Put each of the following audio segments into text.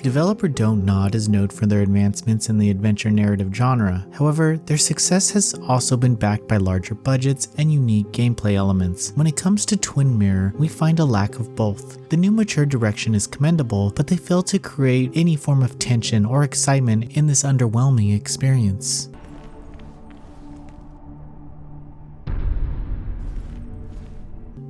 Developer Don't Nod is known for their advancements in the adventure narrative genre. However, their success has also been backed by larger budgets and unique gameplay elements. When it comes to Twin Mirror, we find a lack of both. The new mature direction is commendable, but they fail to create any form of tension or excitement in this underwhelming experience.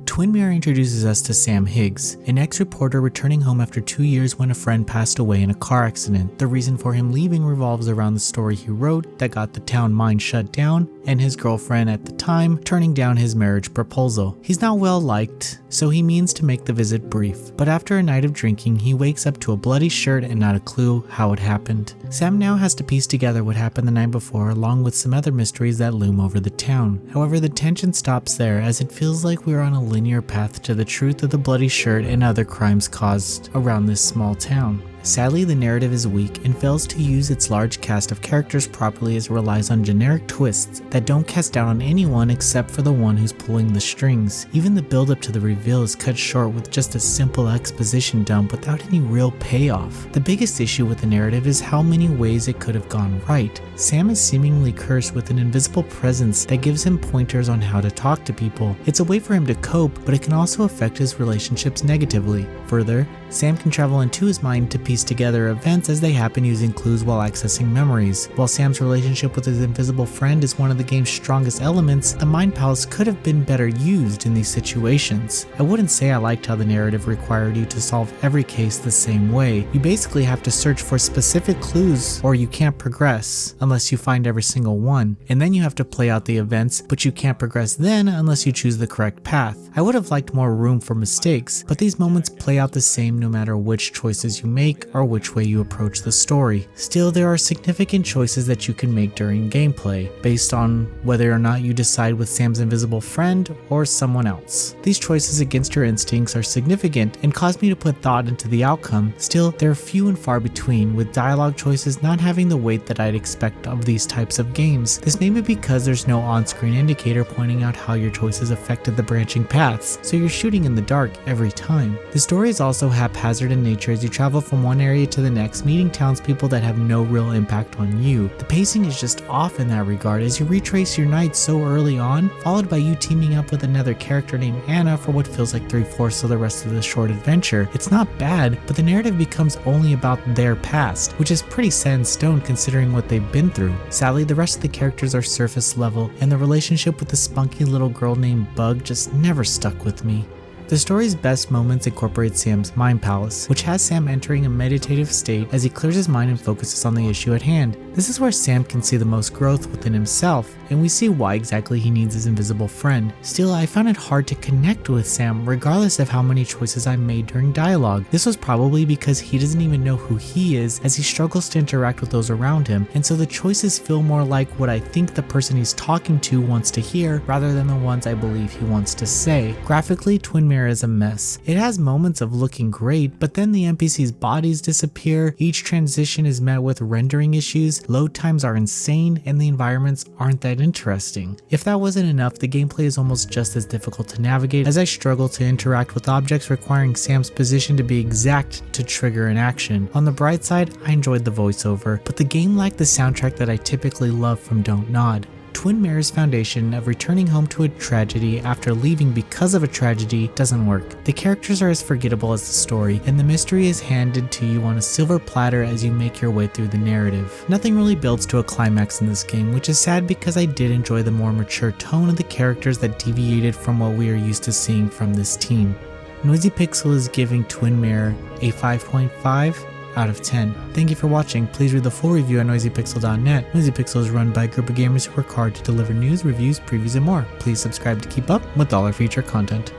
Twin Mirror introduces us to Sam Higgs, an ex-reporter returning home after 2 years when a friend passed away in a car accident. The reason for him leaving revolves around the story he wrote that got the town mine shut down, and his girlfriend at the time turning down his marriage proposal. He's not well liked, so he means to make the visit brief, but after a night of drinking, he wakes up to a bloody shirt and not a clue how it happened. Sam now has to piece together what happened the night before, along with some other mysteries that loom over the town. However, the tension stops there, as it feels like we're on a linear path to the truth of the bloody shirt and other crimes caused around this small town. Sadly, the narrative is weak and fails to use its large cast of characters properly, as it relies on generic twists that don't cast doubt on anyone except for the one who's pulling the strings. Even the build-up to the reveal is cut short with just a simple exposition dump without any real payoff. The biggest issue with the narrative is how many ways it could have gone right. Sam is seemingly cursed with an invisible presence that gives him pointers on how to talk to people. It's a way for him to cope, but it can also affect his relationships negatively. Further, Sam can travel into his mind to piece together events as they happen using clues while accessing memories. While Sam's relationship with his invisible friend is one of the game's strongest elements, the Mind Palace could have been better used in these situations. I wouldn't say I liked how the narrative required you to solve every case the same way. You basically have to search for specific clues or you can't progress unless you find every single one, and then you have to play out the events, but you can't progress then unless you choose the correct path. I would have liked more room for mistakes, but these moments play out the same no matter which choices you make or which way you approach the story. Still, there are significant choices that you can make during gameplay, based on whether or not you decide with Sam's invisible friend or someone else. These choices against your instincts are significant and cause me to put thought into the outcome. Still, they're few and far between, with dialogue choices not having the weight that I'd expect of these types of games. This may be because there's no on-screen indicator pointing out how your choices affected the branching paths, so you're shooting in the dark every time. The story is also haphazard in nature as you travel from one area to the next, meeting townspeople that have no real impact on you. The pacing is just off in that regard, as you retrace your night so early on, followed by you teaming up with another character named Anna for what feels like 3/4 of the rest of the short adventure. It's not bad, but the narrative becomes only about their past, which is pretty set in stone considering what they've been through. Sadly, the rest of the characters are surface level, and the relationship with the spunky little girl named Bug just never stuck with me. The story's best moments incorporate Sam's Mind Palace, which has Sam entering a meditative state as he clears his mind and focuses on the issue at hand. This is where Sam can see the most growth within himself, and we see why exactly he needs his invisible friend. Still, I found it hard to connect with Sam regardless of how many choices I made during dialogue. This was probably because he doesn't even know who he is, as he struggles to interact with those around him, and so the choices feel more like what I think the person he's talking to wants to hear rather than the ones I believe he wants to say. Graphically, Twin Mirror is a mess. It has moments of looking great, but then the NPC's bodies disappear, each transition is met with rendering issues, load times are insane, and the environments aren't that interesting. If that wasn't enough, the gameplay is almost just as difficult to navigate, as I struggle to interact with objects requiring Sam's position to be exact to trigger an action. On the bright side, I enjoyed the voiceover, but the game lacked the soundtrack that I typically love from Don't Nod. Twin Mirror's foundation of returning home to a tragedy after leaving because of a tragedy doesn't work. The characters are as forgettable as the story, and the mystery is handed to you on a silver platter as you make your way through the narrative. Nothing really builds to a climax in this game, which is sad because I did enjoy the more mature tone of the characters that deviated from what we are used to seeing from this team. Noisy Pixel is giving Twin Mirror a 5.5 out of 10. Thank you for watching. Please read the full review at noisypixel.net. Noisy Pixel is run by a group of gamers who work hard to deliver news, reviews, previews, and more. Please subscribe to keep up with all our future content.